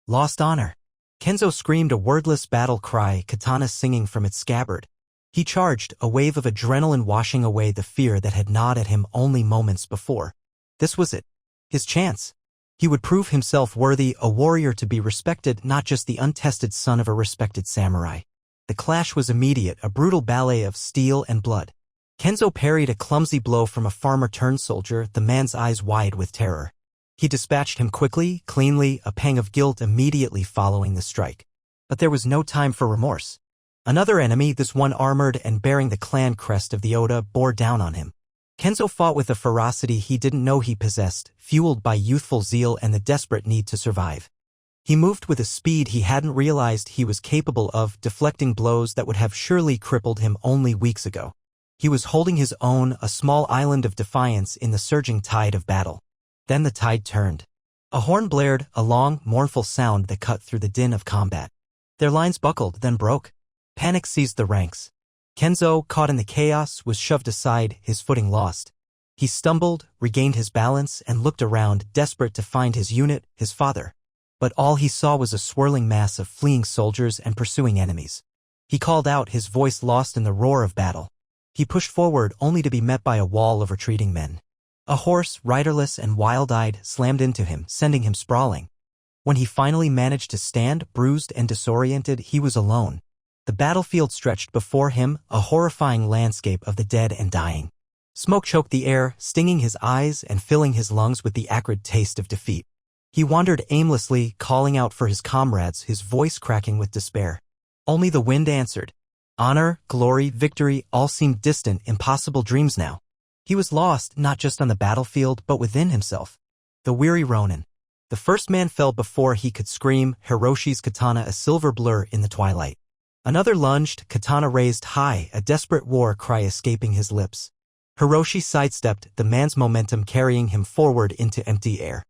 Lost honor. Kenzo screamed a wordless battle cry, katana singing from its scabbard. He charged, a wave of adrenaline washing away the fear that had gnawed at him only moments before. This was it. His chance. He would prove himself worthy, a warrior to be respected, not just the untested son of a respected samurai. The clash was immediate, a brutal ballet of steel and blood. Kenzo parried a clumsy blow from a farmer-turned-soldier, the man's eyes wide with terror. He dispatched him quickly, cleanly, a pang of guilt immediately following the strike. But there was no time for remorse. Another enemy, this one armored and bearing the clan crest of the Oda, bore down on him. Kenzo fought with a ferocity he didn't know he possessed, fueled by youthful zeal and the desperate need to survive. He moved with a speed he hadn't realized he was capable of, deflecting blows that would have surely crippled him only weeks ago. He was holding his own, a small island of defiance in the surging tide of battle. Then the tide turned. A horn blared, a long, mournful sound that cut through the din of combat. Their lines buckled, then broke. Panic seized the ranks. Kenzo, caught in the chaos, was shoved aside, his footing lost. He stumbled, regained his balance, and looked around, desperate to find his unit, his father. But all he saw was a swirling mass of fleeing soldiers and pursuing enemies. He called out, his voice lost in the roar of battle. He pushed forward, only to be met by a wall of retreating men. A horse, riderless and wild-eyed, slammed into him, sending him sprawling. When he finally managed to stand, bruised and disoriented, he was alone. The battlefield stretched before him, a horrifying landscape of the dead and dying. Smoke choked the air, stinging his eyes and filling his lungs with the acrid taste of defeat. He wandered aimlessly, calling out for his comrades, his voice cracking with despair. Only the wind answered. Honor, glory, victory, all seemed distant, impossible dreams now. He was lost, not just on the battlefield, but within himself. The weary Ronin. The first man fell before he could scream, Hiroshi's katana a silver blur in the twilight. Another lunged, katana raised high, a desperate war cry escaping his lips. Hiroshi sidestepped, the man's momentum carrying him forward into empty air.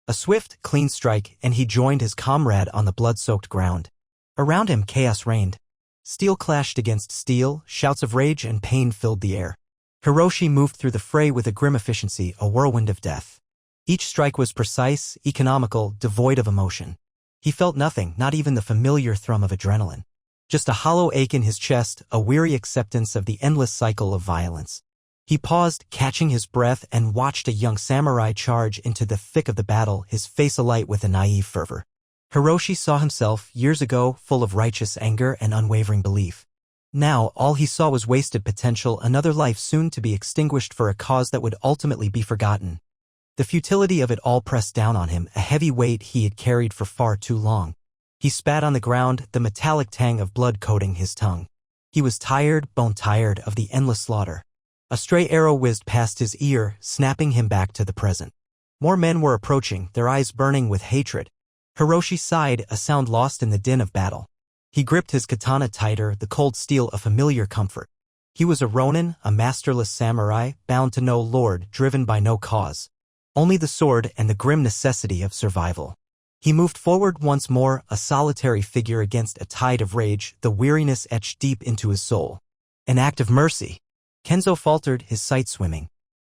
A swift, clean strike, and he joined his comrade on the blood-soaked ground. Around him, chaos reigned. Steel clashed against steel, shouts of rage and pain filled the air. Hiroshi moved through the fray with a grim efficiency, a whirlwind of death. Each strike was precise, economical, devoid of emotion. He felt nothing, not even the familiar thrum of adrenaline. Just a hollow ache in his chest, a weary acceptance of the endless cycle of violence. He paused, catching his breath, and watched a young samurai charge into the thick of the battle, his face alight with a naive fervor. Hiroshi saw himself, years ago, full of righteous anger and unwavering belief. Now, all he saw was wasted potential, another life soon to be extinguished for a cause that would ultimately be forgotten. The futility of it all pressed down on him, a heavy weight he had carried for far too long. He spat on the ground, the metallic tang of blood coating his tongue. He was tired, bone-tired of the endless slaughter. A stray arrow whizzed past his ear, snapping him back to the present. More men were approaching, their eyes burning with hatred. Hiroshi sighed, a sound lost in the din of battle. He gripped his katana tighter, the cold steel a familiar comfort. He was a Ronin, a masterless samurai, bound to no lord, driven by no cause. Only the sword and the grim necessity of survival. He moved forward once more, a solitary figure against a tide of rage, the weariness etched deep into his soul. An act of mercy. Kenzo faltered, his sight swimming.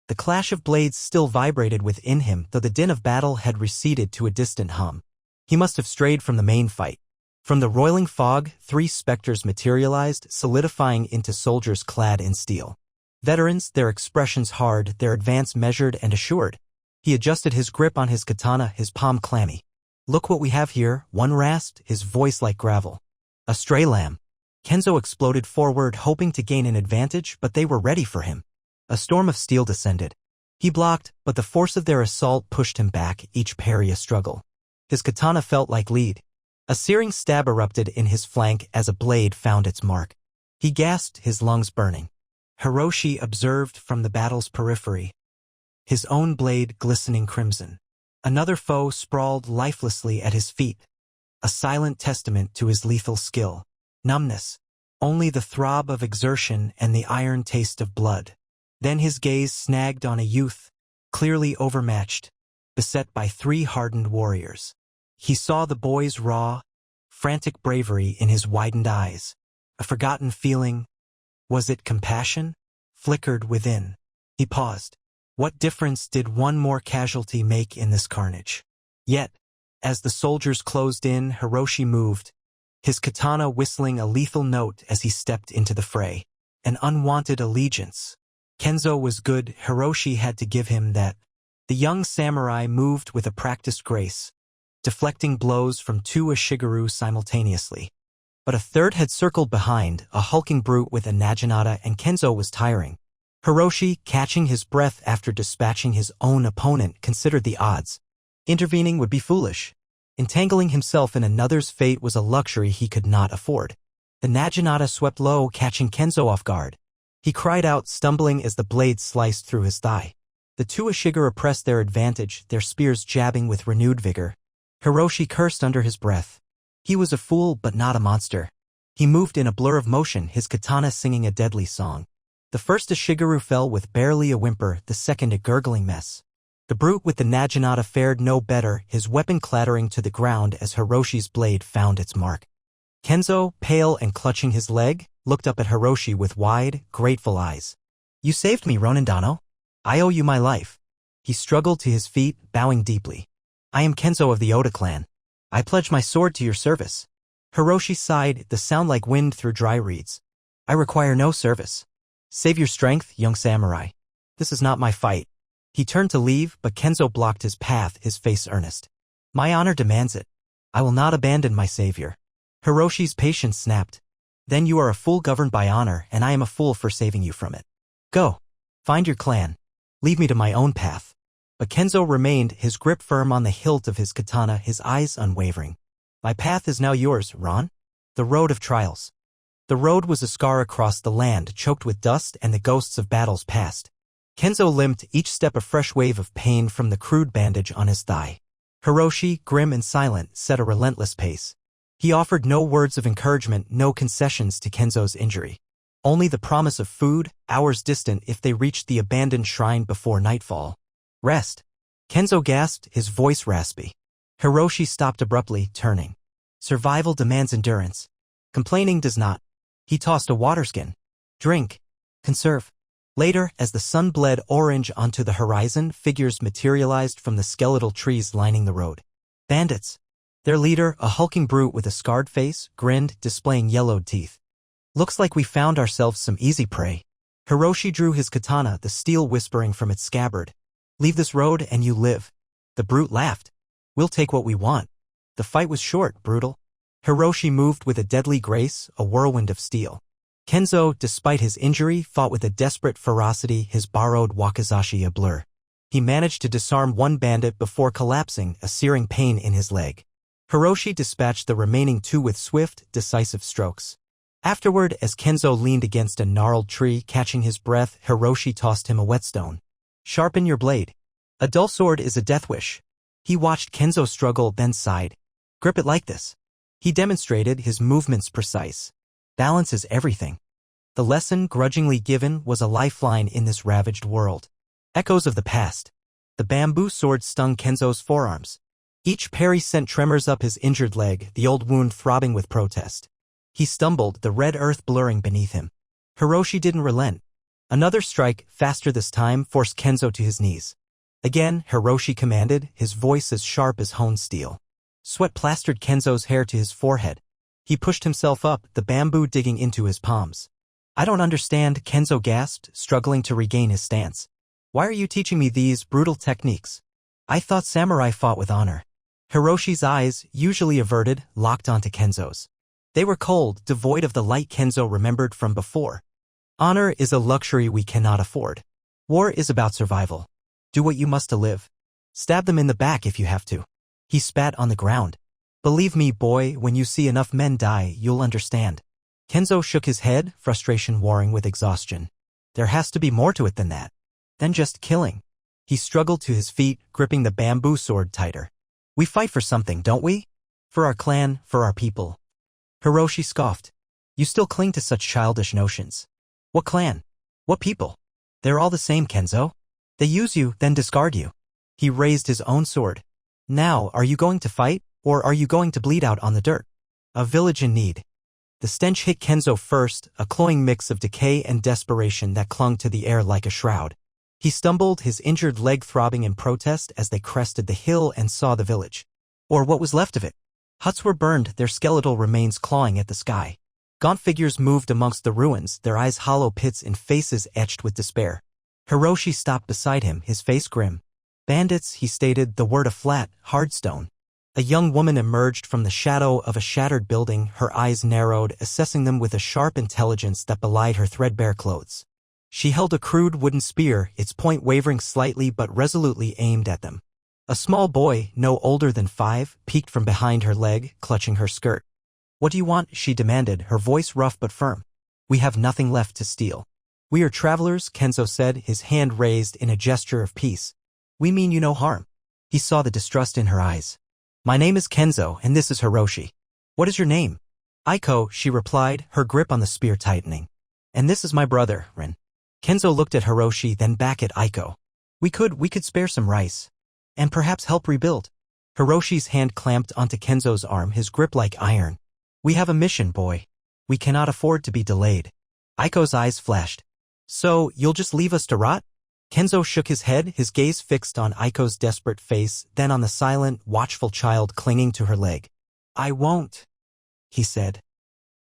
The clash of blades still vibrated within him, though the din of battle had receded to a distant hum. He must have strayed from the main fight. From the roiling fog, 3 specters materialized, solidifying into soldiers clad in steel. Veterans, their expressions hard, their advance measured and assured. He adjusted his grip on his katana, his palm clammy. Look what we have here, one rasped, his voice like gravel. A stray lamb. Kenzo exploded forward, hoping to gain an advantage, but they were ready for him. A storm of steel descended. He blocked, but the force of their assault pushed him back, each parry a struggle. His katana felt like lead. A searing stab erupted in his flank as a blade found its mark. He gasped, his lungs burning. Hiroshi observed from the battle's periphery. His own blade glistening crimson. Another foe sprawled lifelessly at his feet. A silent testament to his lethal skill. Numbness. Only the throb of exertion and the iron taste of blood. Then his gaze snagged on a youth, clearly overmatched, beset by 3 hardened warriors. He saw the boy's raw, frantic bravery in his widened eyes. A forgotten feeling, was it compassion, flickered within. He paused. What difference did one more casualty make in this carnage? Yet, As the soldiers closed in, Hiroshi moved, his katana whistling a lethal note as he stepped into the fray. An unwanted allegiance. Kenzo was good, Hiroshi had to give him that. The young samurai moved with a practiced grace, deflecting blows from two Ashigaru simultaneously. But a third had circled behind, a hulking brute with a naginata, and Kenzo was tiring. Hiroshi, catching his breath after dispatching his own opponent, considered the odds. Intervening would be foolish. Entangling himself in another's fate was a luxury he could not afford. The naginata swept low, catching Kenzo off guard. He cried out, stumbling as the blade sliced through his thigh. The two Ashigaru pressed their advantage, their spears jabbing with renewed vigor. Hiroshi cursed under his breath. He was a fool but not a monster. He moved in a blur of motion, his katana singing a deadly song. The first Ashigaru fell with barely a whimper, the second a gurgling mess. The brute with the naginata fared no better, his weapon clattering to the ground as Hiroshi's blade found its mark. Kenzo, pale and clutching his leg, looked up at Hiroshi with wide, grateful eyes. "You saved me, Ronin Dano. I owe you my life." He struggled to his feet, bowing deeply. "I am Kenzo of the Oda clan. I pledge my sword to your service." Hiroshi sighed, the sound like wind through dry reeds. "I require no service. Save your strength, young samurai. This is not my fight." He turned to leave, but Kenzo blocked his path, his face earnest. "My honor demands it. I will not abandon my savior." Hiroshi's patience snapped. "Then you are a fool governed by honor, and I am a fool for saving you from it. Go. Find your clan. Leave me to my own path." But Kenzo remained, his grip firm on the hilt of his katana, his eyes unwavering. "My path is now yours, Ron. The road of trials." The road was a scar across the land, choked with dust and the ghosts of battles past. Kenzo limped, each step a fresh wave of pain from the crude bandage on his thigh. Hiroshi, grim and silent, set a relentless pace. He offered no words of encouragement, no concessions to Kenzo's injury. Only the promise of food, hours distant if they reached the abandoned shrine before nightfall. "Rest." Kenzo gasped, his voice raspy. Hiroshi stopped abruptly, turning. "Survival demands endurance. Complaining does not." He tossed a water skin. "Drink. Conserve." Later, as the sun bled orange onto the horizon, figures materialized from the skeletal trees lining the road. Bandits. Their leader, a hulking brute with a scarred face, grinned, displaying yellowed teeth. "Looks like we found ourselves some easy prey." Hiroshi drew his katana, the steel whispering from its scabbard. "Leave this road and you live." The brute laughed. "We'll take what we want." The fight was short, brutal. Hiroshi moved with a deadly grace, a whirlwind of steel. Kenzo, despite his injury, fought with a desperate ferocity, his borrowed wakizashi a blur. He managed to disarm one bandit before collapsing, a searing pain in his leg. Hiroshi dispatched the remaining two with swift, decisive strokes. Afterward, as Kenzo leaned against a gnarled tree, catching his breath, Hiroshi tossed him a whetstone. "Sharpen your blade. A dull sword is a death wish." He watched Kenzo struggle, then sighed. "Grip it like this." He demonstrated, his movements precise. Balance is everything. The lesson, grudgingly given, was a lifeline in this ravaged world. Echoes of the past. The bamboo sword stung Kenzo's forearms. Each parry sent tremors up his injured leg, the old wound throbbing with protest. He stumbled, the red earth blurring beneath him. Hiroshi didn't relent. Another strike, faster this time, forced Kenzo to his knees. Again, Hiroshi commanded, his voice as sharp as honed steel. Sweat plastered Kenzo's hair to his forehead. He pushed himself up, the bamboo digging into his palms. "I don't understand," Kenzo gasped, struggling to regain his stance. "Why are you teaching me these brutal techniques? I thought samurai fought with honor." Hiroshi's eyes, usually averted, locked onto Kenzo's. They were cold, devoid of the light Kenzo remembered from before. "Honor is a luxury we cannot afford. War is about survival. Do what you must to live. Stab them in the back if you have to." He spat on the ground. "Believe me, boy, when you see enough men die, you'll understand." Kenzo shook his head, frustration warring with exhaustion. "There has to be more to it than that. Than just killing." He struggled to his feet, gripping the bamboo sword tighter. "We fight for something, don't we? For our clan, for our people." Hiroshi scoffed. "You still cling to such childish notions. What clan? What people? They're all the same, Kenzo. They use you, then discard you." He raised his own sword. "Now, are you going to fight, or are you going to bleed out on the dirt? A village in need." The stench hit Kenzo first, a cloying mix of decay and desperation that clung to the air like a shroud. He stumbled, his injured leg throbbing in protest as they crested the hill and saw the village. Or what was left of it. Huts were burned, their skeletal remains clawing at the sky. Gaunt figures moved amongst the ruins, their eyes hollow pits in faces etched with despair. Hiroshi stopped beside him, his face grim. Bandits, he stated, the word a flat, hard stone. A young woman emerged from the shadow of a shattered building, her eyes narrowed, assessing them with a sharp intelligence that belied her threadbare clothes. She held a crude wooden spear, its point wavering slightly but resolutely aimed at them. A small boy, no older than 5, peeked from behind her leg, clutching her skirt. "What do you want?" she demanded, her voice rough but firm. "We have nothing left to steal." "We are travelers," Kenzo said, his hand raised in a gesture of peace. "We mean you no harm." He saw the distrust in her eyes. "My name is Kenzo, and this is Hiroshi." "What is your name?" "Aiko," she replied, her grip on the spear tightening. "And this is my brother, Rin." Kenzo looked at Hiroshi, then back at Aiko. We could spare some rice. And perhaps help rebuild." Hiroshi's hand clamped onto Kenzo's arm, his grip like iron. "We have a mission, boy. We cannot afford to be delayed." Aiko's eyes flashed. "So, you'll just leave us to rot?" Kenzo shook his head, his gaze fixed on Aiko's desperate face, then on the silent, watchful child clinging to her leg. "I won't," he said,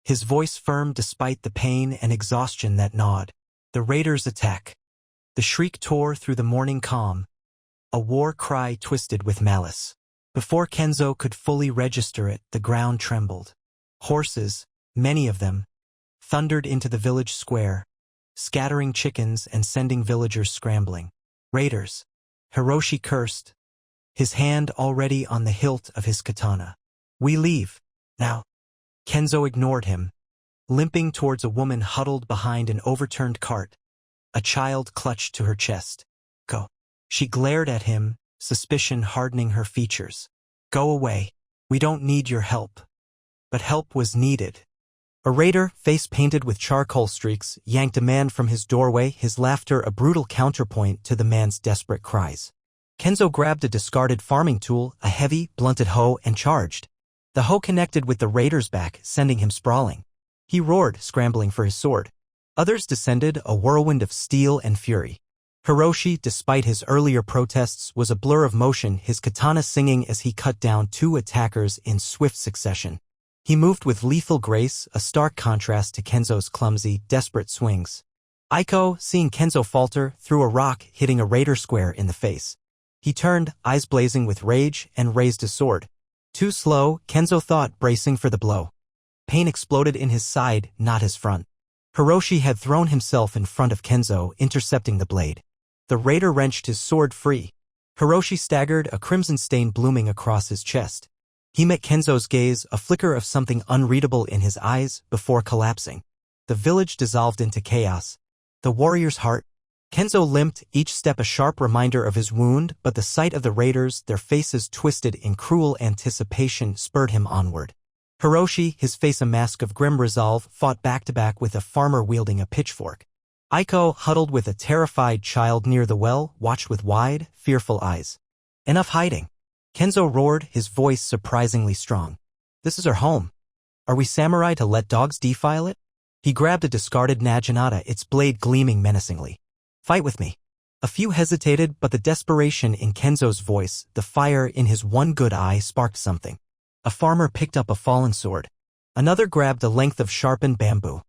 his voice firm despite the pain and exhaustion that gnawed. The raiders' attack. The shriek tore through the morning calm, a war cry twisted with malice. Before Kenzo could fully register it, the ground trembled. Horses, many of them, thundered into the village square, scattering chickens and sending villagers scrambling. "Raiders," Hiroshi cursed, his hand already on the hilt of his katana. "We leave, now." Kenzo ignored him, limping towards a woman huddled behind an overturned cart. A child clutched to her chest. "Go." She glared at him, suspicion hardening her features. "Go away. We don't need your help." But help was needed. A raider, face painted with charcoal streaks, yanked a man from his doorway, his laughter a brutal counterpoint to the man's desperate cries. Kenzo grabbed a discarded farming tool, a heavy, blunted hoe, and charged. The hoe connected with the raider's back, sending him sprawling. He roared, scrambling for his sword. Others descended, a whirlwind of steel and fury. Hiroshi, despite his earlier protests, was a blur of motion, his katana singing as he cut down 2 attackers in swift succession. He moved with lethal grace, a stark contrast to Kenzo's clumsy, desperate swings. Aiko, seeing Kenzo falter, threw a rock, hitting a raider square in the face. He turned, eyes blazing with rage, and raised his sword. Too slow, Kenzo thought, bracing for the blow. Pain exploded in his side, not his front. Hiroshi had thrown himself in front of Kenzo, intercepting the blade. The raider wrenched his sword free. Hiroshi staggered, a crimson stain blooming across his chest. He met Kenzo's gaze, a flicker of something unreadable in his eyes, before collapsing. The village dissolved into chaos. The warrior's heart. Kenzo limped, each step a sharp reminder of his wound, but the sight of the raiders, their faces twisted in cruel anticipation, spurred him onward. Hiroshi, his face a mask of grim resolve, fought back-to-back with a farmer wielding a pitchfork. Aiko, huddled with a terrified child near the well, watched with wide, fearful eyes. "Enough hiding." Kenzo roared, his voice surprisingly strong. "This is our home. Are we samurai to let dogs defile it?" He grabbed a discarded naginata, its blade gleaming menacingly. "Fight with me." A few hesitated, but the desperation in Kenzo's voice, the fire in his one good eye, sparked something. A farmer picked up a fallen sword. Another grabbed a length of sharpened bamboo.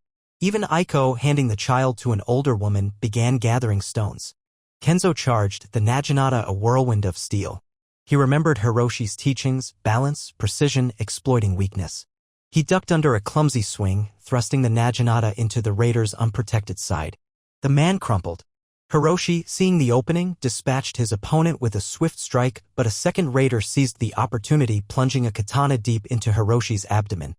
Even Aiko, handing the child to an older woman, began gathering stones. Kenzo charged, the naginata a whirlwind of steel. He remembered Hiroshi's teachings, balance, precision, exploiting weakness. He ducked under a clumsy swing, thrusting the naginata into the raider's unprotected side. The man crumpled. Hiroshi, seeing the opening, dispatched his opponent with a swift strike, but a second raider seized the opportunity, plunging a katana deep into Hiroshi's abdomen.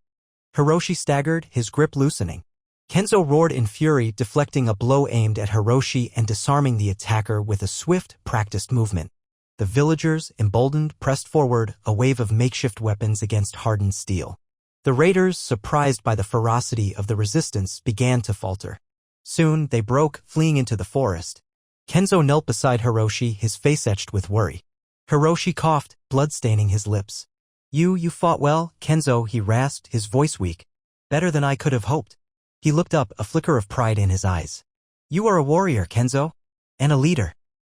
Hiroshi staggered, his grip loosening. Kenzo roared in fury, deflecting a blow aimed at Hiroshi and disarming the attacker with a swift, practiced movement. The villagers, emboldened, pressed forward, a wave of makeshift weapons against hardened steel. The raiders, surprised by the ferocity of the resistance, began to falter. Soon, they broke, fleeing into the forest. Kenzo knelt beside Hiroshi, his face etched with worry. Hiroshi coughed, blood staining his lips. You fought well, Kenzo," he rasped, his voice weak. "Better than I could have hoped." He looked up, a flicker of pride in his eyes. "You are a warrior, Kenzo. And a leader."